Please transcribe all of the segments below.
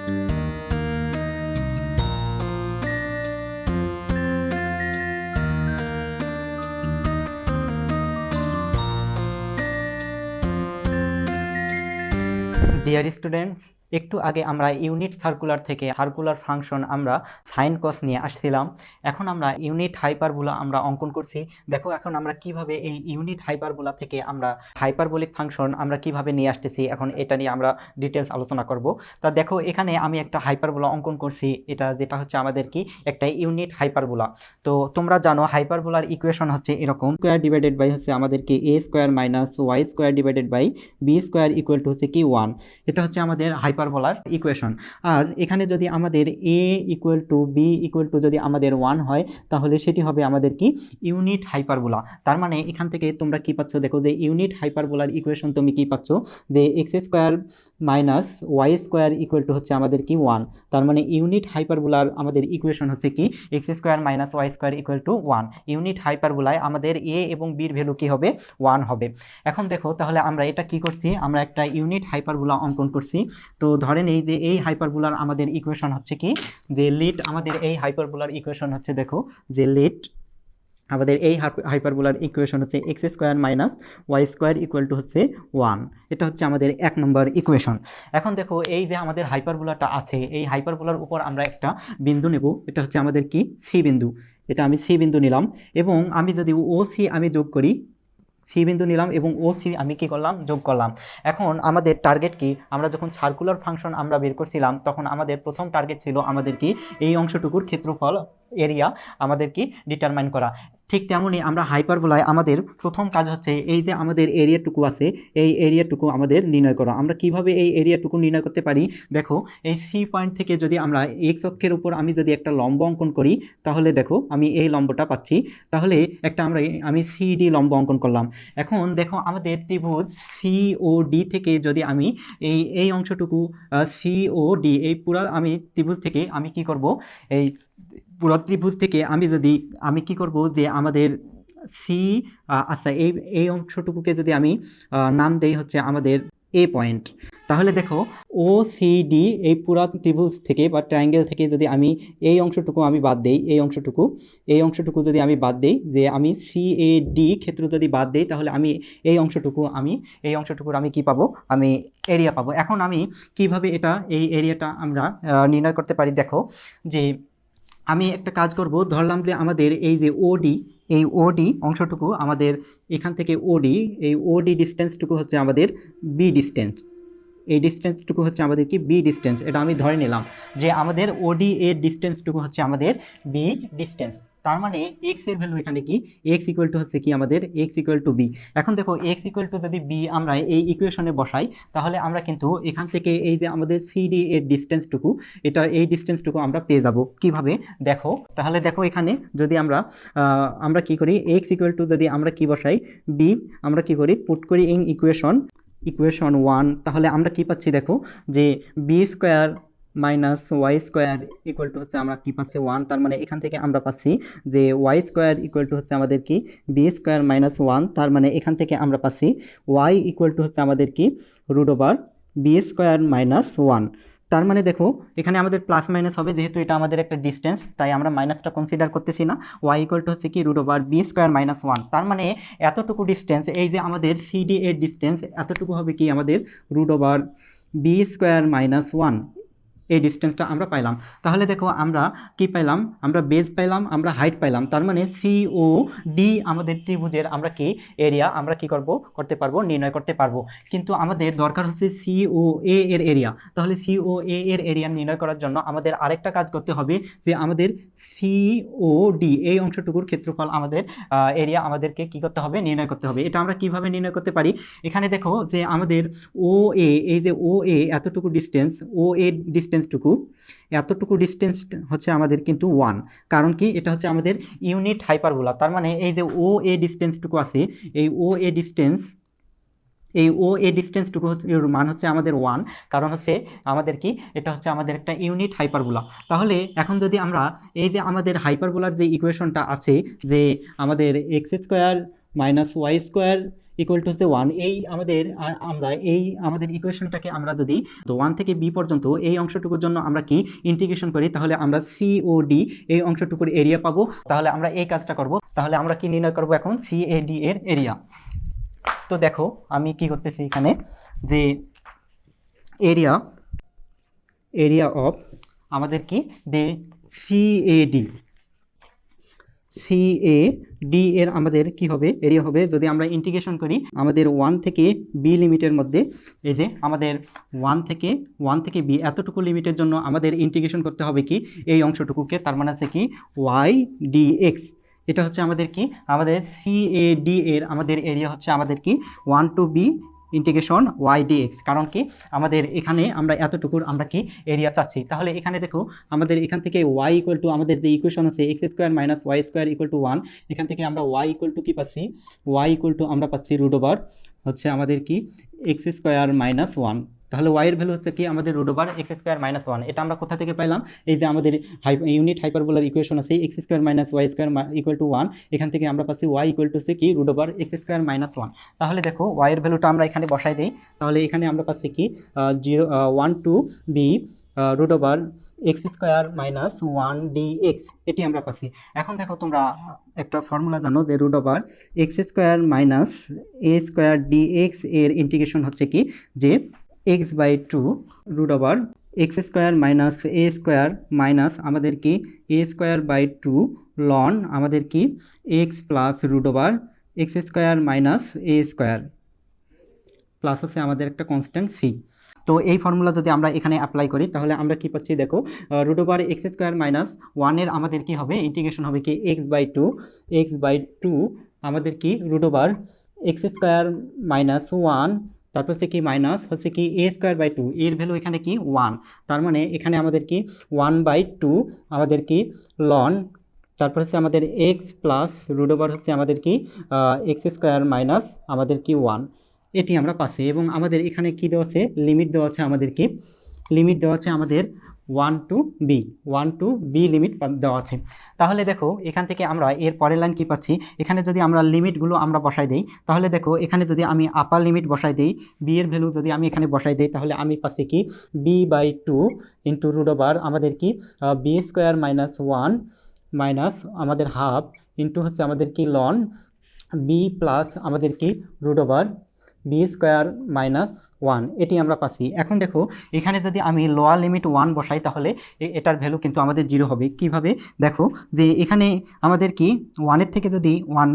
Dear students, একটু আগে আমরা ইউনিট সার্কুলার থেকে সার্কুলার ফাংশন আমরা সাইন কস নিয়ে আসছিলাম। এখন আমরা ইউনিট হাইপারবোলা আমরা অঙ্কন করছি। দেখো এখন আমরা কিভাবে এই ইউনিট হাইপারবোলা থেকে আমরা হাইপারবোলিক ফাংশন আমরা কিভাবে নিয়ে আসতেছি, এখন এটা নিয়ে আমরা ডিটেলস আলোচনা করব। তা দেখো এখানে আমি একটা হাইপারবোলা অঙ্কন করছি, যেটা হচ্ছে আমাদের কি একটা ইউনিট হাইপারবোলা। তো তোমরা জানো হাইপারবোলার ইকুয়েশন হচ্ছে এরকম, স্কোয়ার ডিভাইডেড বাই হচ্ছে আমাদেরকে a square minus Y square divided by b square equal to হচ্ছে কি 1। এটা হচ্ছে আমাদের হাইপারবোলার ইকুয়েশন। আর এখানে যদি আমাদের a equal to b equal to যদি আমাদের 1 হয়, তাহলে সেটি হবে আমাদের কি ইউনিট হাইপারবোলা। তার মানে এখান থেকে তোমরা কি পাচ্ছ, দেখো যে ইউনিট হাইপারবোলার ইকুয়েশন তুমি কি পাচ্ছ, যে X square minus Y square equal to হচ্ছে আমাদের কি 1। তার মানে ইউনিট হাইপারবোলার আমাদের ইকুয়েশন হচ্ছে কি x square minus Y square equal to 1। Unit হাইপারবোলায় আমাদের এ এবং বির ভ্যালু কি হবে, 1 হবে। এখন দেখো তাহলে আমরা এটা কি করছি, আমরা একটা ইউনিট হাইপারবোলা অঙ্কন করছি। তো ধরেন এই যে এই হাইপারবোলার আমাদের ইকুয়েশন হচ্ছে কি, যে লিট আমাদের এই হাইপারবোলার ইকুয়েশন হচ্ছে, দেখো যে লিট আমাদের এই হাইপারবোলার ইকুয়েশন হচ্ছে X square minus Y square equal to হচ্ছে 1। এটা হচ্ছে আমাদের 1 নম্বর ইকুয়েশন। এখন দেখো এই যে আমাদের হাইপারবোলাটা আছে, এই হাইপারবোলার উপর আমরা একটা বিন্দু নেব, এটা হচ্ছে আমাদের কি সি বিন্দু। এটা আমি সি বিন্দু নিলাম, এবং আমি যদি ও সি আমি যোগ করি, সি বিন্দু নিলাম এবং ও সি আমি কি করলাম, যোগ করলাম। এখন আমাদের টার্গেট কি, আমরা যখন সার্কুলার ফাংশন আমরা বের করছিলাম তখন আমাদের প্রথম টার্গেট ছিল আমাদের কি এই অংশটুকুর ক্ষেত্রফল এরিয়া আমাদের কি ডিটারমাইন করা। ঠিক তেমনই আমরা হাইপারবোলায় আমাদের প্রথম কাজ হচ্ছে এই যে আমাদের এরিয়াটুকু আছে, এই এরিয়াটুকু আমাদের নির্ণয় করা। আমরা কিভাবে এই এরিয়াটুকু নির্ণয় করতে পারি, দেখো এই সি পয়েন্ট থেকে যদি আমরা এক্স অক্ষের উপর আমি যদি একটা লম্ব অঙ্কন করি, তাহলে দেখো আমি এই লম্বটা পাচ্ছি। তাহলে আমি সিডি লম্ব অঙ্কন করলাম। এখন দেখো আমাদের ত্রিভুজ সিওডি থেকে যদি আমি এই অংশটুকু সিওডি এই পুরো আমি ত্রিভুজ থেকে আমি কি করব, এই পুরো ত্রিভুজ থেকে আমি কি করব, যে আমাদের আচ্ছা এই অংশটুকুকে যদি আমি নাম দেই হচ্ছে আমাদের এ পয়েন্ট, তাহলে দেখো ও সি ডি এই পুরো ত্রিভুজ থেকে বা ট্রায়াঙ্গেল থেকে যদি আমি এই অংশটুকু আমি বাদ দেই, এই অংশটুকু যদি আমি বাদ দেই, যে আমি সি এ ডি ক্ষেত্র যদি বাদ দেই, তাহলে আমি এই অংশটুকুর আমি কি পাবো, আমি এরিয়া পাবো। এখন আমি কিভাবে এই এরিয়াটা আমরা নির্ণয় করতে পারি, দেখো যে আমি একটা কাজ করব, ধরলাম যে আমাদের এই যে ওডি অংশটুকু আমাদের এখান থেকে এই ওডি ডিস্টেন্সটুকু হচ্ছে আমাদের বি ডিস্টেন্স, এই ডিস্টেন্সটুকু হচ্ছে আমাদের কি বি ডিস্টেন্স। এটা আমি ধরে নিলাম যে আমাদের ওডি এর ডিস্টেন্সটুকু হচ্ছে আমাদের বি ডিস্টেন্স। তার মানে এক্স এর ভ্যালু এখানে কি, এক্স ইকুয়াল টু হচ্ছে কি আমাদের এক্স ইকুয়াল টু বি। এখন দেখো এক্স ইকুয়াল টু যদি বি আমরা এই ইকুয়েশনে বসাই, তাহলে আমরা কিন্তু এখান থেকে এই যে আমাদের সিডি এর ডিস্টেন্সটুকু, এই ডিস্টেন্সটুকু আমরা পেয়ে যাব। কিভাবে দেখো, তাহলে দেখো এখানে যদি আমরা কি করি, এক্স ইকুয়াল টু যদি আমরা কি বসাই, বি আমরা কি করি, পুট করি ইন ইকুয়েশন 1, তাহলে আমরা কি পাচ্ছি, দেখো যে B square minus Y square equal to হচ্ছে আমরা কি পাচ্ছি 1। তার মানে এখান থেকে আমরা পাচ্ছি যে ওয়াই স্কোয়ার ইকুয়াল টু হচ্ছে আমাদের কি বি স্কোয়ার মাইনাস 1। তার মানে এখান থেকে আমরা পাচ্ছি ওয়াই ইকুয়াল টু হচ্ছে আমাদের কি root over B square minus 1। তার মানে দেখো এখানে আমাদের প্লাস মাইনাস হবে, যেহেতু এটা আমাদের একটা ডিস্টেন্স তাই আমরা মাইনাসটা কনসিডার করতেছি না। ওয়াই ইকুয়াল টু হচ্ছে কি root over B square minus 1। তার মানে এতটুকু ডিস্টেন্স, এই যে আমাদের সিডি এর ডিস্টেন্স এতটুকু হবে কি আমাদের root over B square minus 1। এই ডিস্টেন্সটা আমরা পাইলাম। তাহলে দেখো আমরা কি পাইলাম, আমরা বেজ পাইলাম, আমরা হাইট পাইলাম। তার মানে সি ও ডি আমাদের ত্রিভুজের আমরা কি এরিয়া আমরা কি করতে পারবো, নির্ণয় করতে পারবো। কিন্তু আমাদের দরকার হচ্ছে সি ও এ এর এরিয়া। তাহলে সি ও এ এর এরিয়া নির্ণয় করার জন্য আমাদের আরেকটা কাজ করতে হবে, যে আমাদের সি ও ডি এই অংশটুকুর ক্ষেত্রফল আমাদের এরিয়া আমাদেরকে কি করতে হবে, নির্ণয় করতে হবে। এটা আমরা কিভাবে নির্ণয় করতে পারি, এখানে দেখো যে আমাদের ও এ, এই যে ও এ এতটুকু ডিস্টেন্স, ও এ এতটুকু ডিস্টেন্স হচ্ছে আমাদের কিন্তু 1। কারণ কি, এটা হচ্ছে আমাদের ইউনিট হাইপারবোলা। তার মানে এই যে ও এ ডিস্টেন্সটুকু আছে, এই ও এ ডিস্টেন্সটুকু হচ্ছে মান হচ্ছে আমাদের 1। কারণ হচ্ছে আমাদের কি, এটা হচ্ছে আমাদের একটা ইউনিট হাইপারবোলা। তাহলে এখন যদি আমরা এই যে আমাদের হাইপারবোলার যে ইকুয়েশনটা আছে, যে আমাদের x square minus Y square equal to হচ্ছে 1, এই আমাদের আমরা এই আমাদের ইকুয়েশনটাকে আমরা যদি 1 থেকে b পর্যন্ত এই অংশটুকুর জন্য আমরা কি ইন্টিগ্রেশন করি, তাহলে আমরা COD এই অংশটুকুর এরিয়া পাবো। তাহলে আমরা এই কাজটা করব, তাহলে আমরা কি নির্ণয় করব এখন, CAD এর এরিয়া। তো দেখো আমি কি করতেছি এখানে, যে এরিয়া অফ আমাদের কি দে CAD এর আমাদের কি হবে, এরিয়া হবে, যদি আমরা ইন্টিগ্রেশন করি আমাদের 1 থেকে b লিমিটের মধ্যে, এই যে আমাদের 1 থেকে b এতটুকু লিমিটের জন্য আমাদের ইন্টিগ্রেশন করতে হবে কি এই অংশটুকুকে, তার মানে আছে কি y dx। এটা হচ্ছে আমাদের কি, আমাদের CAD এর আমাদের এরিয়া হচ্ছে আমাদের কি 1 to b integration y dx। কারণ কি আমাদের এখানে আমরা এতটুকুর আমরা কি এরিয়া চাচ্ছি। তাহলে এখানে দেখো আমাদের এখান থেকে y ইকুয়াল টু আমাদের যে ইকুয়েশন আছে x square minus Y square equal to 1, এখান থেকে আমরা y ইকুয়াল টু কি পাচ্ছি, y ইকুয়াল টু আমরা পাচ্ছি রুট ওভার হচ্ছে আমাদের কি x স্কোয়ার মাইনাস 1। তাহলে y এর ভ্যালু হচ্ছে কি আমাদের root over x square minus 1। এটা আমরা কোথা থেকে পাইলাম, এই যে আমাদের ইউনিট হাইপারবোলার ইকুয়েশন আছে x square minus Y square equal to 1, এখান থেকে আমরা পাচ্ছি y ইকুয়াল টু কি root over x square minus 1। তাহলে দেখো y এর ভ্যালুটা আমরা এখানে বসাই দিই, তাহলে এখানে আমরা পাচ্ছি কি 1 to b root over x square minus 1 dx, এটি আমরা পাচ্ছি। এখন দেখো তোমরা একটা ফর্মুলা জানো যে root over x square minus a square dx এর ইন্টিগ্রেশন হচ্ছে কি যে x by 2 root over x square minus a square minus আমাদের কি এ স্কোয়ার বাই 2 লন আমাদের কি x plus root over x square minus a square plus হচ্ছে আমাদের একটা কনস্ট্যান্ট সি। তো এই ফর্মুলা যদি আমরা এখানে অ্যাপ্লাই করি তাহলে আমরা কি পাচ্ছি, দেখো root over x square minus 1 আমাদের কি হবে, ইন্টিগ্রেশন হবে কি এক্স বাই টু আমাদের কি root over x square minus 1, তারপর হচ্ছে কি মাইনাস হচ্ছে কি এ স্কোয়ার বাই 2, এর ভ্যালু এখানে কি 1, তার মানে এখানে আমাদের কি 1/2 আমাদের কি লন, তারপর হচ্ছে আমাদের এক্স প্লাস রুট ওভার হচ্ছে আমাদের কি এক্স স্কোয়ার মাইনাস আমাদের কি 1, এটি আমরা পাচ্ছি। এবং আমাদের এখানে কি দেওয়া আছে, লিমিট দেওয়া আছে আমাদের কি, লিমিট দেওয়া আছে আমাদের 1 to b লিমিট দেওয়া আছে। তাহলে দেখো এখান থেকে আমরা এর পরের লাইন কি পাচ্ছি, এখানে যদি আমরা লিমিটগুলো আমরা বসাই দেই, তাহলে দেখো এখানে যদি আমি আপার লিমিট বসাই দেই, b এর ভ্যালু যদি আমি এখানে বসাই দেই, তাহলে আমি পাচ্ছি কি b/2 ইন্টু রুট ওভার আমাদের কি b স্কোয়ার মাইনাস 1 মাইনাস আমাদের হাফ ইন্টু হচ্ছে আমাদের কি লন b প্লাস আমাদের কি root over B square minus 1, এটি আমরা পাচ্ছি। এখন দেখো এখানে যদি আমি লোয়ার লিমিট 1 বসাই তাহলে এটার ভ্যালু কিন্তু আমাদের 0 হবে। কিভাবে, দেখো যে এখানে আমাদের কি 1 থেকে যদি 1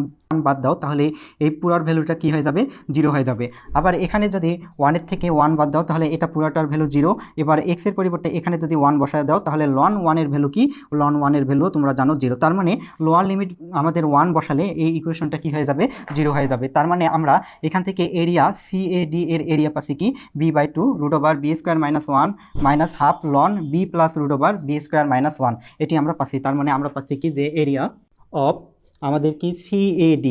বাদ দাও তাহলে এই পুরার ভ্যালুটা কি হয়ে যাবে, 0 হয়ে যাবে। আবার এখানে যদি 1 থেকে 1 বাদ দাও তাহলে এটা পুরাটার ভ্যালু 0। এবার x এর পরিবর্তে এখানে যদি 1 বসায় দাও তাহলে লন 1 এর ভ্যালু কি, লন 1 এর ভ্যালু তোমরা জানো 0। তার মানে লোয়ার লিমিট আমাদের 1 বসালে এই ইকুয়েশনটা কি হয়ে যাবে, 0 হয়ে যাবে। তার মানে আমরা এখান থেকে এরিয়া CAD এর এরিয়া পাচ্ছি কি b/2 root over B square minus 1 minus half লন b plus root over B square minus 1, এটি আমরা পাচ্ছি। তার মানে আমরা পাচ্ছি কি যে এরিয়া অফ আমাদের কি CAD,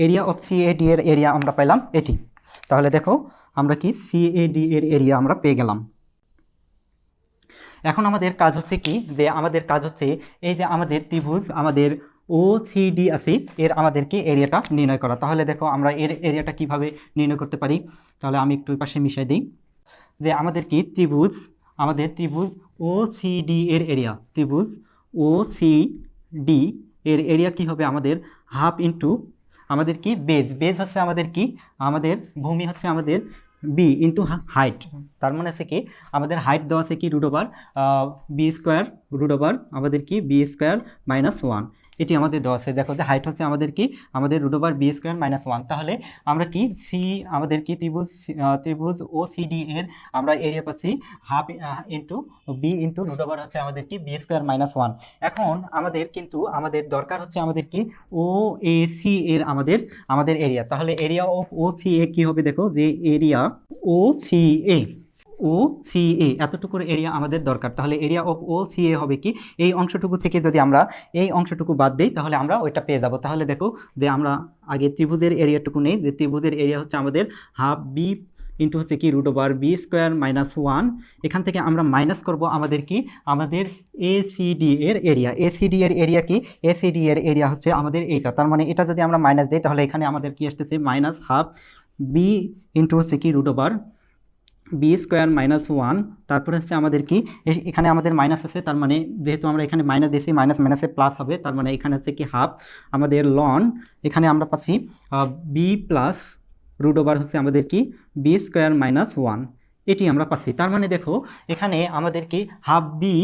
এরিয়া অফ CAD এর এরিয়া আমরা পেলাম এটি। তাহলে দেখো আমরা কি CAD এর এরিয়া আমরা পেয়ে গেলাম। এখন আমাদের কাজ হচ্ছে কি, যে আমাদের কাজ হচ্ছে এই যে আমাদের ত্রিভুজ আমাদের OCD আছে এর আমাদের কি এরিয়াটা নির্ণয় করা। তাহলে দেখো আমরা এর এরিয়াটা কিভাবে নির্ণয় করতে পারি, তাহলে আমি একটু পাশে মিশাই দিই, যে আমাদের কি আমাদের ত্রিভুজ OCD এর এরিয়া, ত্রিভুজ OCD এর এরিয়া কি হবে আমাদের হাফ ইন্টু আমাদের কি বেজ হচ্ছে আমাদের কি, আমাদের ভূমি হচ্ছে আমাদের বি ইন্টু হাইট। তার মানে আছে কি আমাদের হাইট দেওয়া আছে কি root over B square root over আমাদের কি বি স্কোয়ার মাইনাস 1, এটি আমাদের দেওয়া আছে। দেখো যে হাইট হচ্ছে আমাদের কি আমাদের root over B square minus 1। তাহলে আমরা কি আমাদের কি ত্রিভুজ OCD এর আমরা এরিয়া পাচ্ছি half into b into root over হচ্ছে আমাদের কি বি স্কোয়ার মাইনাস 1। এখন আমাদের কিন্তু আমাদের দরকার হচ্ছে আমাদের কি OAC এর আমাদের এরিয়া। তাহলে এরিয়া অফ OCA কি হবে, দেখো যে এরিয়া OCA এতটুকুর এরিয়া আমাদের দরকার। তাহলে এরিয়া অফ OCA হবে কি, এই অংশটুকু থেকে যদি আমরা এই অংশটুকু বাদ দিই তাহলে আমরা ওইটা পেয়ে যাব। তাহলে দেখো যে আমরা আগে ত্রিভুজের এরিয়াটুকু নেই, যে ত্রিভুজের এরিয়া হচ্ছে আমাদের হাফ বি ইন্টু হচ্ছে কি root over B square minus 1। এখান থেকে আমরা মাইনাস করব আমাদের কি আমাদের এসিডি এর এরিয়া। এসিডি এর এরিয়া কি? এসিডি এর এরিয়া হচ্ছে আমাদের এইটা, তার মানে এটা যদি আমরা মাইনাস দিই তাহলে এখানে আমাদের কি আসতেছে মাইনাস হাফ বি ইন্টু হচ্ছে কি root over B square minus 1। তারপরে হচ্ছে আমাদের কি এখানে আমাদের মাইনাস আছে, তার মানে যেহেতু আমরা এখানে মাইনাস দিয়েছি মাইনাস মাইনাসে প্লাস হবে, তার মানে এখানে হচ্ছে কি হাফ আমাদের লন এখানে আমরা পাচ্ছি বি প্লাস রুট ওভার হচ্ছে আমাদের কি বি স্কোয়ার মাইনাস 1, এটি আমরা পাচ্ছি। তার মানে দেখো এখানে আমাদের কি half b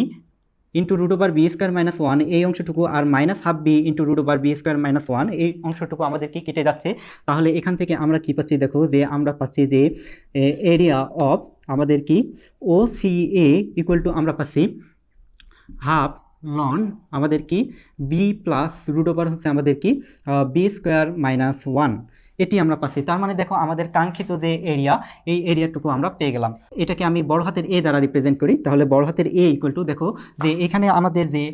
into root over B square minus 1 এই অংশটুকু আর minus half b into root over B square minus 1 এই অংশটুকু আমাদের কি কেটে যাচ্ছে। তাহলে এখান থেকে আমরা কি পাচ্ছি দেখো যে আমরা পাচ্ছি যে এরিয়া অফ আমাদের কি ও সি এ ইকুয়াল টু আমরা পাচ্ছি হাফ লন আমাদের কি বি প্লাস রুট ওভার হচ্ছে আমাদের কি বি স্কোয়ার মাইনাস 1, এটি আমরা পাচ্ছি। তার মানে দেখো আমাদের কাঙ্ক্ষিত যে এরিয়া এই এরিয়াটুকু আমরা পেয়ে গেলাম। এটাকে আমি বড় হাতের এ দ্বারা রিপ্রেজেন্ট করি, তাহলে বড় হাতের এ ইকুয়াল টু দেখো যে এখানে আমাদের যে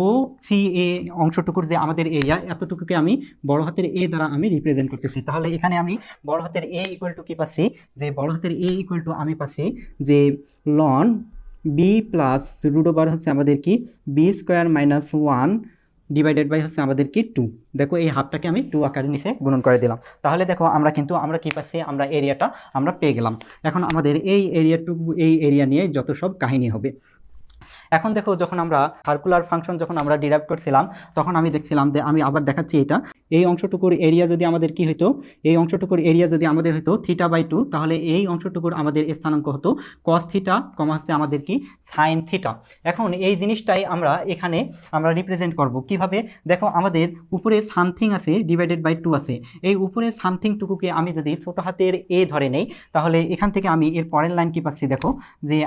ও সি এ অংশটুকুর যে আমাদের এরিয়া এতটুকুকে আমি বড় হাতের এ দ্বারা আমি রিপ্রেজেন্ট করতেছি। তাহলে এখানে আমি বড় হাতের এ ইকুয়াল টু কী পাচ্ছি যে বড় হাতের এ ইকুয়াল টু আমি পাচ্ছি যে লন বি প্লাস রুট ওভার হচ্ছে আমাদের কি b square minus 1 divided by হচ্ছে আমাদের কি 2। দেখো এই হাফটাকে আমি 2 আকারে নিচে গুণন করে দিলাম। তাহলে দেখো আমরা কি পাচ্ছি আমরা এরিয়াটা আমরা পেয়ে গেলাম। এখন আমাদের এই এরিয়াটুকু এই এরিয়া নিয়ে যত সব কাহিনী হবে। এখন দেখো যখন আমরা সার্কুলার ফাংশন যখন আমরা ডিরাইভ করছিলাম তখন আমি দেখছিলাম যে আমি আবার দেখাচ্ছি এটা এই অংশটুকুর এরিয়া যদি আমাদের কি হতো এই অংশটুকুর এরিয়া যদি আমাদের হতো θ/2 তাহলে এই অংশটুকুর আমাদের স্থানাঙ্ক হতো cos θ কমা হচ্ছে আমাদের কি sin θ। এখন এই জিনিসটাই আমরা এখানে আমরা রিপ্রেজেন্ট করব কিভাবে। দেখো আমাদের উপরে সামথিং আছে ডিভাইডেড বাই 2 আছে, এই উপরে সামথিংটুকুকে আমি যদি ছোট হাতের এ ধরে নেই তাহলে এখান থেকে আমি এর পরের লাইন কি পাচ্ছি দেখো যে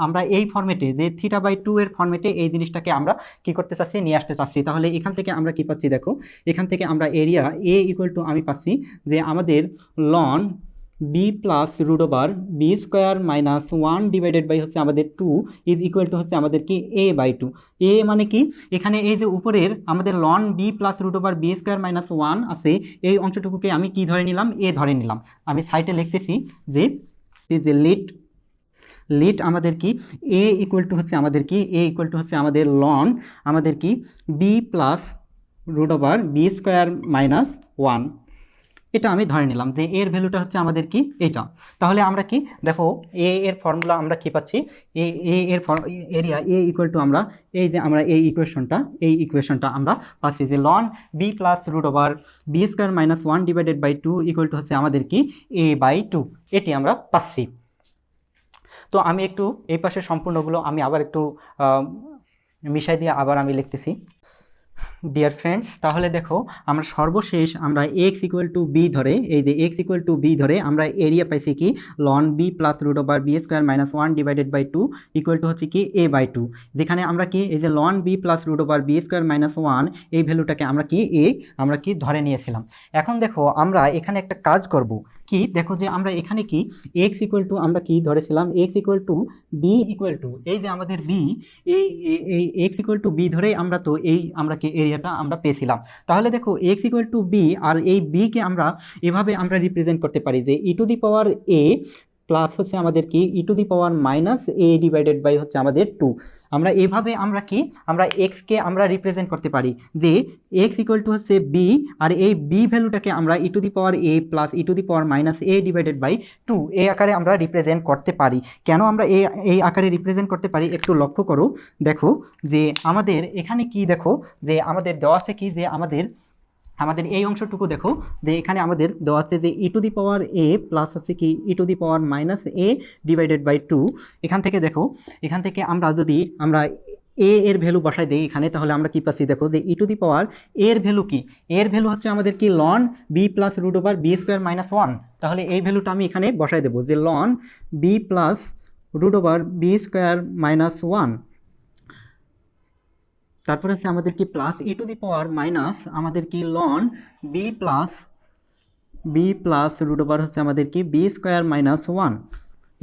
আমরা এই ফরম্যাটে যে θ/2 এর ফরম্যাটে এই জিনিসটাকে আমরা কি করতে চাচ্ছি নিয়ে আসতে চাচ্ছি। তাহলে এখান থেকে আমরা কি পাচ্ছি দেখো এখান থেকে আমরা এরিয়া এ ইকুয়াল টু আমি পাচ্ছি যে আমাদের লন b plus root over B square minus 1 divided by হচ্ছে আমাদের 2 ইজ ইকুয়াল টু হচ্ছে আমাদের কি a/2। এ মানে কি এখানে এই যে উপরের আমাদের লন b plus root over B square minus 1 আছে এই অংশটুকুকে আমি কি ধরে নিলাম এ ধরে নিলাম। আমি সাইডে লিখতেছি যে লিট আমাদের কি এ ইকুয়াল টু হচ্ছে আমাদের কি এ ইকুয়াল টু হচ্ছে আমাদের লন আমাদের কি b plus root over B square minus 1, এটা আমি ধরে নিলাম যে এর ভ্যালুটা হচ্ছে আমাদের কি এটা। তাহলে আমরা কি দেখো এ এর ফর্মুলা আমরা কি পাচ্ছি এর এরিয়া এ ইকুয়াল টু আমরা এই যে আমরা এই ইকুয়েশনটা আমরা পাচ্ছি যে লন b plus root over B square minus 1 divided by 2 equal to হচ্ছে আমাদের কি a/2, এটি আমরা পাচ্ছি। তো আমি একটু এই পাশে সম্পূর্ণগুলো আমি আবার একটু মিশাই দিয়ে আবার আমি লিখতেছি। ডিয়ার ফ্রেন্ডস, তাহলে দেখো আমরা সর্বশেষ আমরা এক্স ইকুয়াল টু বি ধরে এই যে এক্স ইকুয়াল টু বি ধরে আমরা এরিয়া পাইছি কি লন b plus root over B square minus 1 divided by 2 equal to হচ্ছে কি a/2, যেখানে আমরা কি এই যে লন b plus root over B square minus 1 এই ভ্যালুটাকে আমরা কি ধরে নিয়েছিলাম। এখন দেখো আমরা এখানে একটা কাজ করব কি দেখো যে আমরা এখানে কি এক্স ইকুয়াল টু আমরা কি ধরেছিলাম x equal to b equal to এই যে আমাদের বি এই এক্স ইকুয়াল টু বি ধরেই আমরা তো এই আমরা কি এরিয়াটা আমরা পেয়েছিলাম। তাহলে দেখো এক্স ইকুয়াল টু বি আর এই বিকে আমরা এভাবে আমরা রিপ্রেজেন্ট করতে পারি যে e to the power a plus হচ্ছে আমাদের কি e to the power minus a divided by হচ্ছে আমাদের 2। আমরা এভাবে আমরা এক্সকে আমরা রিপ্রেজেন্ট করতে পারি যে এক্স ইকুয়াল টু হচ্ছে বি আর এই বি ভ্যালুটাকে আমরা e to the power a plus e to the power minus a divided by 2 এই আকারে আমরা রিপ্রেজেন্ট করতে পারি। কেন আমরা এই আকারে রিপ্রেজেন্ট করতে পারি একটু লক্ষ্য করো। দেখো যে আমাদের এখানে কি দেখো যে আমাদের দেওয়া আছে কি যে আমাদের এই অংশটুকু দেখো যে এখানে আমাদের দেওয়া আছে যে e to the power a plus হচ্ছে কি e to the power minus a divided by 2। এখান থেকে দেখো এখান থেকে আমরা যদি আমরা এ এর ভ্যালু বসাই দেই এখানে তাহলে আমরা কি পাচ্ছি দেখো যে ই টু দি পাওয়ার এর ভ্যালু কি এর ভ্যালু হচ্ছে আমাদের কি লন b plus root over B square minus 1। তাহলে এই ভ্যালুটা আমি এখানে বসাই দেবো যে লন b plus root over B square minus 1, তারপরে হচ্ছে আমাদের কি plus e to the power minus আমাদের কি লন বি প্লাস রুট ওভার হচ্ছে আমাদের কি বি স্কোয়ার মাইনাস 1,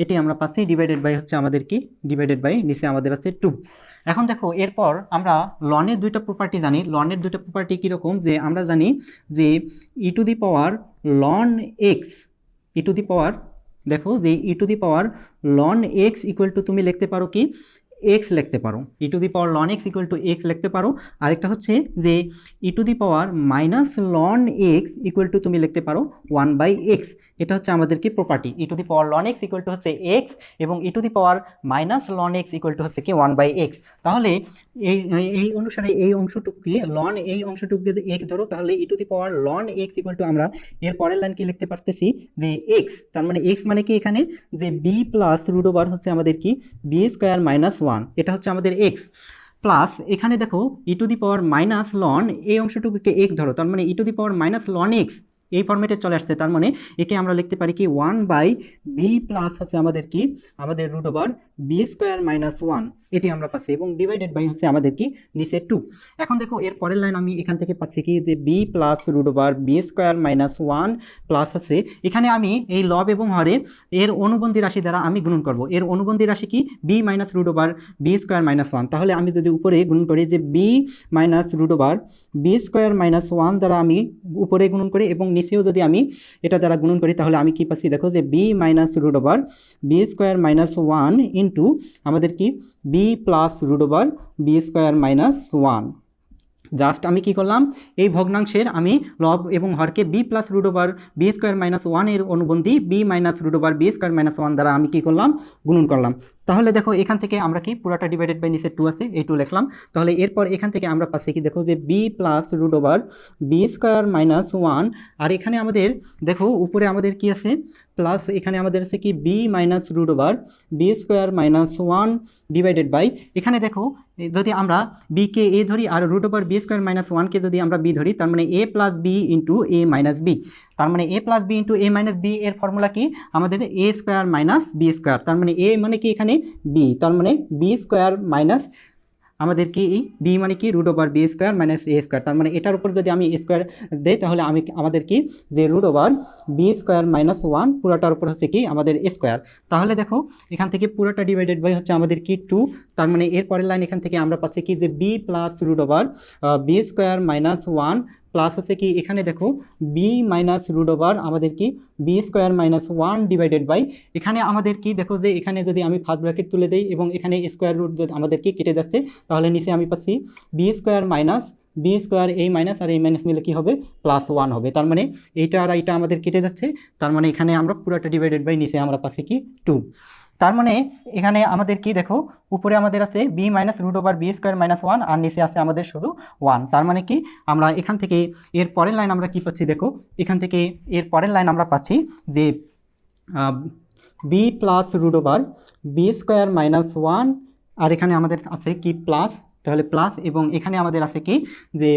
এটি আমরা পাচ্ছি ডিভাইডেড বাই হচ্ছে আমাদের কি ডিভাইডেড বাই নিচে আমাদের আছে 2। এখন দেখো এরপর আমরা লনের দুইটা প্রপার্টি জানি। লনের দুইটা প্রপার্টি কীরকম যে আমরা জানি যে e to the power ln x e to the power দেখো যে e to the power ln x equal to তুমি লিখতে পারো কি এক্স লিখতে পারো, e to the power ln x equal to x লিখতে পারো। আরেকটা হচ্ছে যে e to the power minus ln x equal to তুমি লিখতে পারো 1/x। এটা হচ্ছে আমাদের কি property, e to the power ln x equal to হচ্ছে এক্স এবং e to the power minus ln x equal to হচ্ছে কি 1/x। তাহলে এই অনুসারে এই অংশটুকুকে লন, এই অংশটুকুকে যদি এক্স ধরো তাহলে e to the power ln x equal to আমরা এর পরের লাইন কি লিখতে পারতেছি যে এক্স, তার মানে এক্স মানে কি এখানে যে বি প্লাস রুট ওভার হচ্ছে আমাদের কি বি স্কোয়ার মাইনাস 1, এটা হচ্ছে আমাদের এক্স প্লাস এখানে দেখো e to the power minus ln এই অংশটুকুকে এক্স ধরো, তার মানে e to the power minus ln x এই ফর্মেটে চলে আসছে। তার মানে একে আমরা লিখতে পারি কি 1/b প্লাস হচ্ছে আমাদের কি আমাদের root over B square minus 1, এটি আমরা পাচ্ছি এবং ডিভাইডেড বাই হচ্ছে আমাদের কি নিচে 2। এখন দেখো এর পরের লাইন আমি এখান থেকে পাচ্ছি কি যে b plus root over B square minus 1 প্লাস হচ্ছে এখানে আমি এই লব এবং হরে এর অনুবন্ধী রাশি দ্বারা আমি গুণন করব। এর অনুবন্ধী রাশি কি b minus root over B square minus 1। তাহলে আমি যদি উপরে গুণন করি যে b minus root over B square minus 1 দ্বারা আমি উপরে গুণন করি এবং নিচেও যদি আমি এটা দ্বারা গুণন করি তাহলে আমি কি পাচ্ছি দেখো যে b minus root over B square minus 1 into আমাদের কি b plus root over B square minus 1। Just আমি কি করলাম এই ভগ্নাংশের আমি লব এবং হরকে b plus root over B square minus 1 এর অনুবন্ধী b minus root over B square minus 1 দ্বারা আমি কি করলাম গুণন করলাম। তাহলে দেখো এখান থেকে আমরা কি পুরাটা ডিভাইডেড বাই নিচে 2 আছে এই 2 লিখলাম। তাহলে এরপর এখান থেকে আমরা পাচ্ছি কি দেখো যে b plus root over B square minus 1, আর এখানে আমাদের দেখো উপরে আমাদের কি আছে প্লাস, এখানে আমাদের আছে কি b minus root over B square minus 1 divided by এখানে দেখো যদি আমরা বিকে এ ধরি আর root over B square minus 1কে যদি আমরা বি ধরি তার মানে a plus b into a minus b, তার মানে a plus b into a minus b এর ফর্মুলা কি আমাদের a square minus b square, তার মানে এ মানে কি এখানে বি, তার মানে বি স্কোয়ার মাইনাস আমাদের কি এই বি মানে কি root over B square minus a square, তার মানে এটার উপর যদি আমি স্কোয়ার দেই তাহলে আমি আমাদের কি যে root over B square minus 1 পুরোটার উপর হচ্ছে কি আমাদের স্কোয়ার। তাহলে দেখো এখান থেকে পুরোটা ডিভাইডেড বাই হচ্ছে আমাদের কি 2, তার মানে এর পরের লাইন এখান থেকে আমরা পাচ্ছি কি যে b plus root over B square minus 1 প্লাস হচ্ছে কি এখানে দেখো বি মাইনাস রুট ওভার আমাদের কি b square minus 1 divided by এখানে আমাদের কি দেখো যে এখানে যদি আমি ফার্স্ট ব্র্যাকেট তুলে দেই এবং এখানে স্কোয়ার রুট যদি আমাদের কি কেটে যাচ্ছে তাহলে নিচে আমি পাচ্ছি b square minus b square এই মাইনাস আর এই মাইনাস মিলে কি হবে প্লাস 1 হবে, তার মানে এইটা আর এইটা আমাদের কেটে যাচ্ছে, তার মানে এখানে আমরা পুরোটা ডিভাইডেড বাই নিচে আমরা পাচ্ছি কি 2। তার মানে এখানে আমাদের কি দেখো উপরে আমাদের আছে b minus root over B square minus 1 আর নিচে আছে আমাদের শুধু 1, তার মানে কি আমরা এখান থেকে এর পরের লাইন আমরা কি পাচ্ছি দেখো এখান থেকে এর পরের লাইন আমরা পাচ্ছি যে b plus root over B square minus 1 আর এখানে আমাদের আছে কি প্লাস, তাহলে প্লাস এবং এখানে আমাদের আছে কি যে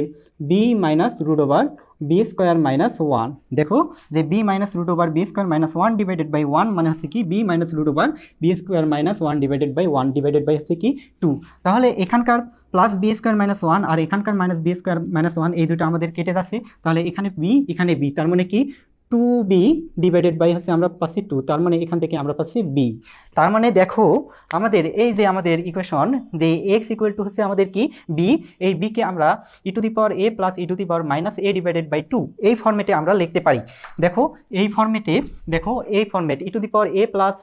b minus root over B square minus 1। দেখো যে b minus root over B square minus 1 divided by 1 মানে হচ্ছে কি b minus root over B square minus 1 divided by 1 divided by হচ্ছে কি 2। তাহলে এখানকার প্লাস বি স্কোয়ার মাইনাস 1 আর এখানকার মাইনাস বি স্কোয়ার মাইনাস 1 এই দুটো আমাদের কেটে যাচ্ছে, তাহলে এখানে বি এখানে বি, তার মানে কি 2b ডিভাইডেড বাই হচ্ছে আমরা পাচ্ছি 2, তার মানে এখান থেকে আমরা পাচ্ছি b। তার মানে দেখো আমাদের এই যে আমাদের ইকুয়েশন যে x ইকুয়াল টু হচ্ছে আমাদের কি b, এই b কে আমরা e to the power a plus e to the power minus a divided by 2 এই ফর্মেটে আমরা লিখতে পারি। দেখো এই ফর্মেটে দেখো এই format e to the power a plus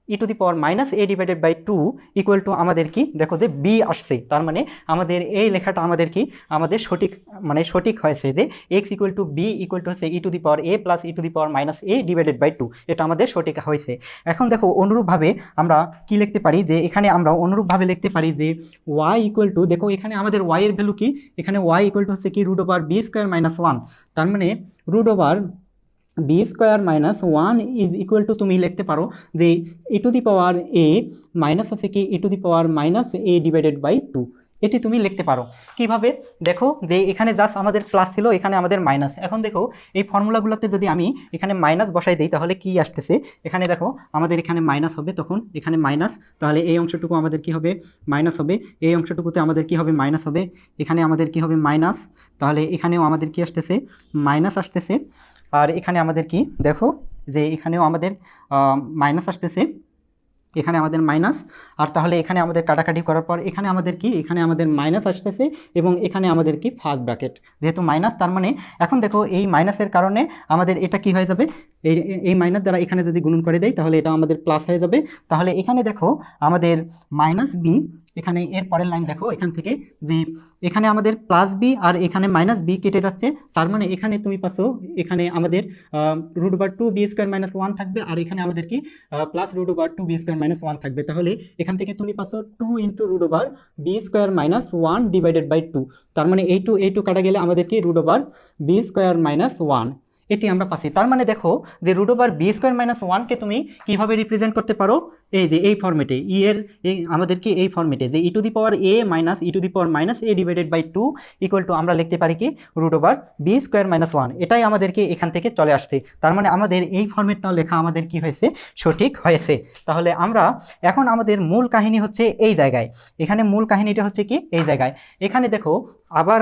e to the power minus a divided by 2 equal to আমাদের কি দেখো যে বি আসছে, তার মানে আমাদের এই লেখাটা আমাদের কি আমাদের সঠিক মানে সঠিক হয়েছে যে x equal to b equal to হচ্ছে e to the power a plus e to the power minus a divided by 2, এটা আমাদের সঠিক হয়েছে। এখন দেখো অনুরূপভাবে আমরা কি লিখতে পারি যে এখানে আমরা অনুরূপভাবে লিখতে পারি যে ওয়াই ইকুয়াল টু দেখো এখানে আমাদের ওয়াই এর ভ্যালু কি এখানে ওয়াই ইকুয়াল টু হচ্ছে কি root over B square minus 1, তার মানে root over B square minus 1 is equal to তুমি লিখতে পারো যে e to the power A minus আছে কি e to the power minus a divided by 2, এটি তুমি লিখতে পারো। কিভাবে দেখো যে এখানে জাস্ট আমাদের প্লাস ছিল এখানে আমাদের মাইনাস, এখন দেখো এই ফর্মুলাগুলোতে যদি আমি এখানে মাইনাস বসাই দিই তাহলে কি আসতেছে এখানে দেখো আমাদের এখানে মাইনাস হবে, তখন এখানে মাইনাস, তাহলে এই অংশটুকু আমাদের কি হবে মাইনাস হবে, এই অংশটুকুতে আমাদের কি হবে মাইনাস হবে, এখানে আমাদের কি হবে মাইনাস, তাহলে এখানেও আমাদের কি আসতেছে মাইনাস আসতেছে, আর এখানে আমাদের কি দেখো যে এখানেও আমাদের মাইনাস আসতেছে, এখানে আমাদের মাইনাস, আর তাহলে এখানে আমাদের কাটাকাটি করার পর এখানে আমাদের কি এখানে আমাদের মাইনাস আসতেছে এবং এখানে আমাদের কি ফার্স্ট ব্র্যাকেট যেহেতু মাইনাস, তার মানে এখন দেখো এই মাইনাসের কারণে আমাদের এটা কি হয়ে যাবে এই মাইনাস দ্বারা এখানে যদি গুণন করে দেয় তাহলে এটা আমাদের প্লাস হয়ে যাবে। তাহলে এখানে দেখো আমাদের মাইনাস বি, এখানে এর পরের লাইন দেখো এখান থেকে যে এখানে আমাদের প্লাস বি আর এখানে মাইনাস বি কেটে যাচ্ছে, তার মানে এখানে তুমি পাচ্ছ এখানে আমাদের √2b² - 1 থাকবে, আর এখানে আমাদের কি প্লাস √2b² - 1 থাকবে। তাহলে এখান থেকে তুমি পাচ্ছ 2 × √b² - 1 / 2, তার মানে এই টু কাটা গেলে আমাদের কি √b² - 1 এটি আমরা পাচ্ছি। তার মানে দেখো যে √b² - 1 কে তুমি কিভাবে রিপ্রেজেন্ট করতে পারো, এই যে এই ফর্মেটে আমাদের কি এই ফর্মেটে যে e⁻a - e⁻a/2 আমরা লিখতে পারি কি √b² - 1, এটাই আমাদেরকে এখান থেকে চলে আসছে। তার মানে আমাদের এই ফর্মেটটাও লেখা আমাদের কি হয়েছে, সঠিক হয়েছে। তাহলে আমরা এখন আমাদের মূল কাহিনী হচ্ছে এই জায়গায়, এখানে মূল কাহিনীটা হচ্ছে কি এই জায়গায়। এখানে দেখো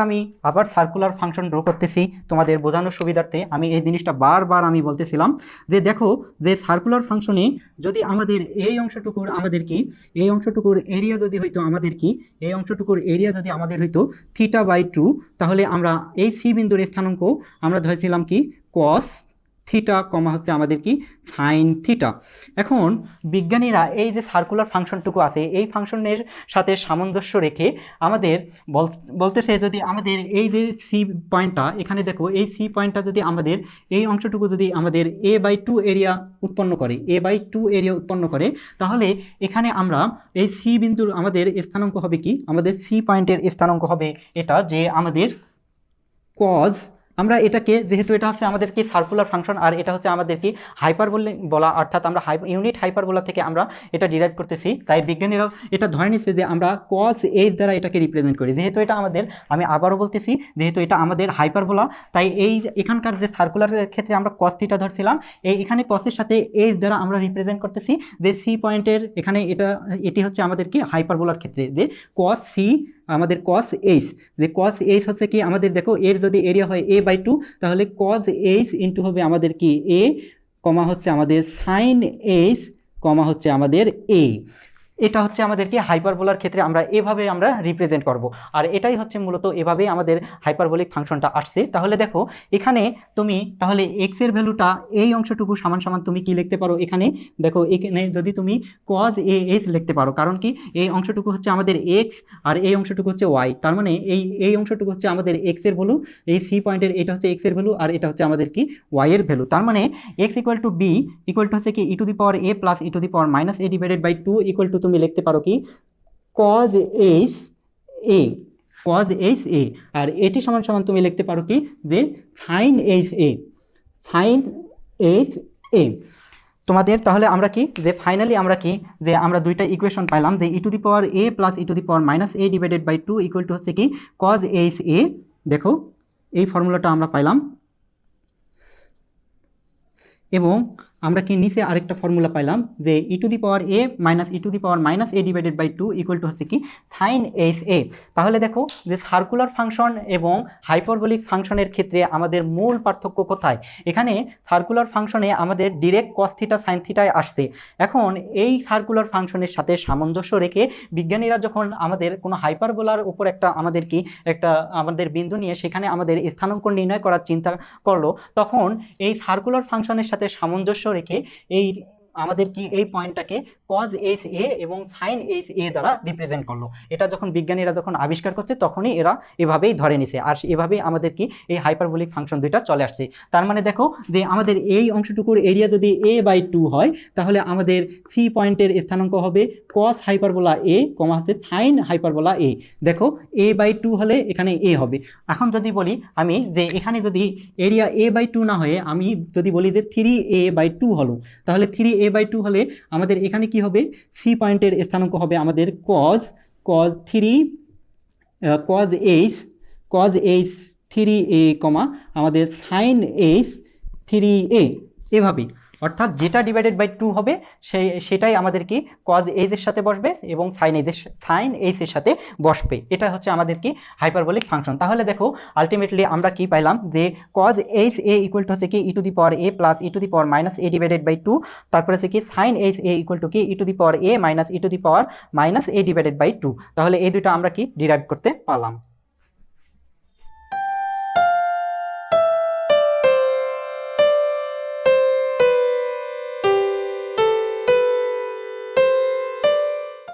আমি আবার সার্কুলার ফাংশন ড্র করতেছি তোমাদের বোঝানোর সুবিধার্থে। আমি এই জিনিসটা বারবার আমি বলতেছিলাম যে দেখো যে সার্কুলার ফাংশনে যদি আমাদের এই অংশটুকুর এরিয়া যদি হইতো θ/2, তাহলে আমরা এই সি বিন্দুর স্থানাঙ্ক আমরা ধরেছিলাম কি cos থিটা, হচ্ছে আমাদের কি সাইন থিটা। এখন বিজ্ঞানীরা এই যে সার্কুলার ফাংশনটুকু আছে এই ফাংশনের সাথে সামঞ্জস্য রেখে আমাদের বলতেছে যদি আমাদের এই যে সি পয়েন্টটা এখানে দেখো, এই সি পয়েন্টটা যদি আমাদের এই অংশটুকু যদি আমাদের a/2 এরিয়া উৎপন্ন করে, তাহলে এখানে আমরা এই সি বিন্দুর আমাদের স্থানাঙ্ক হবে কি, আমাদের সি পয়েন্টের স্থানাঙ্ক হবে এটা যে আমাদের cos, আমরা এটাকে যেহেতু এটা হচ্ছে আমাদের কি সার্কুলার ফাংশন আর এটা হচ্ছে আমাদের কি হাইপারবোলা, অর্থাৎ আমরা ইউনিট হাইপারবোলা থেকে আমরা এটা ডিরাইভ করতেছি, তাই বিজ্ঞানীরা এটা ধরে নিচ্ছে যে আমরা cos h দ্বারা এটাকে রিপ্রেজেন্ট করি। যেহেতু এটা আমাদের, আমি আবারও বলতেছি, যেহেতু এটা আমাদের হাইপারবোলা, তাই এখানকার যে সার্কুলারের ক্ষেত্রে আমরা cos থিটা ধরছিলাম, এখানে cos-এর সাথে h দ্বারা আমরা রিপ্রেজেন্ট করতেছি যে সি পয়েন্টের এখানে এটি হচ্ছে আমাদের কি হাইপারবোলার ক্ষেত্রে যে cos c আমাদের cos h, যে cos h হচ্ছে কি আমাদের দেখো এর যদি এরিয়া হয় a/2, তাহলে cos h ইন্টু হবে আমাদের কি a, হচ্ছে আমাদের sin h, হচ্ছে আমাদের a। এটা হচ্ছে আমাদের কি হাইপারবোলার ক্ষেত্রে আমরা এভাবে আমরা রিপ্রেজেন্ট করব, আর এটাই হচ্ছে মূলত এভাবেই আমাদের হাইপারবোলিক ফাংশনটা আসছে। তাহলে দেখো এখানে তুমি তাহলে x এর ভ্যালুটা এই অংশটুকু সমান সমান তুমি কি লিখতে পারো, এখানে দেখো এখানে যদি তুমি cos ah লিখতে পারো, কারণ কি এই অংশটুকু হচ্ছে আমাদের x আর এই অংশটুকু হচ্ছে y, তার মানে এই অংশটুকু হচ্ছে আমাদের x এর ভ্যালু, এই c পয়েন্টের এটা হচ্ছে x এর ভ্যালু আর এটা হচ্ছে আমাদের কি y এর ভ্যালু। তার মানে x = b হচ্ছে কি e⁻a + e⁻a/2 তুমি লিখতে পারো কি cos ha, আর এটি সমান সমান তুমি লিখতে পারো কি যে sin ha তোমাদের। তাহলে আমরা কি যে ফাইনালি আমরা কি যে আমরা দুইটা ইকুয়েশন পাইলাম যে e⁻a + e⁻a/2 হচ্ছে কি cos ha। দেখো এই ফর্মুলাটা আমরা পাইলাম, এবং আমরা কি নিচে আরেকটা ফর্মুলা পাইলাম যে e⁻a - e⁻a/2 হচ্ছে কি sin ha। তাহলে দেখো যে সার্কুলার ফাংশন এবং হাইপারবোলিক ফাংশনের ক্ষেত্রে আমাদের মূল পার্থক্য কোথায়, এখানে সার্কুলার ফাংশনে আমাদের ডিরেক্ট cos থিটা sin থিটায় আসছে। এখন এই সার্কুলার ফাংশনের সাথে সামঞ্জস্য রেখে বিজ্ঞানীরা যখন আমাদের কোনো হাইপারবোলার উপর আমাদের বিন্দু নিয়ে সেখানে আমাদের স্থানাঙ্ক নির্ণয় করার চিন্তা করলো, তখন এই সার্কুলার ফাংশনের সাথে সামঞ্জস্য রেখে আমাদের কি এই পয়েন্টটাকে cos ha এবং sin ha দ্বারা রিপ্রেজেন্ট করলো। এটা যখন বিজ্ঞানীরা আবিষ্কার করছে তখনই এরা এভাবেই ধরে নিছে, আর এভাবেই আমাদের কি এই হাইপারবোলিক ফাংশন দুইটা চলে আসছে। তার মানে দেখো যে আমাদের এই অংশটুকুর এরিয়া যদি a/2 হয়, তাহলে আমাদের সি পয়েন্টের স্থানাঙ্ক হবে cos হাইপারবোলা a, হচ্ছে sin হাইপারবোলা a। দেখো a/2 হলে এখানে a হবে। এখন যদি বলি আমি যে এখানে যদি এরিয়া a/2 না হয়ে আমি যদি বলি যে 3a/2 হলো, তাহলে 3a/2 হলে আমাদের এখানে কি হবে, সি পয়েন্টের স্থানাঙ্ক হবে আমাদের cos h 3a, আমাদের sin h 3a, এভাবেই। অর্থাৎ যেটা /2 হবে সেটাই আমাদের কি cos h এর সাথে বসবে এবং sin h এর সাথে বসবে। এটা হচ্ছে আমাদের কি হাইপারবোলিক ফাংশন। তাহলে দেখো আলটিমেটলি আমরা কি পাইলাম যে cos ha হচ্ছে কি e⁻a + e⁻a/2, তারপর হচ্ছে কি sin ha কি e⁻a - e⁻a/2। তাহলে এই দুটো আমরা কি ডিরাইভ করতে পারলাম।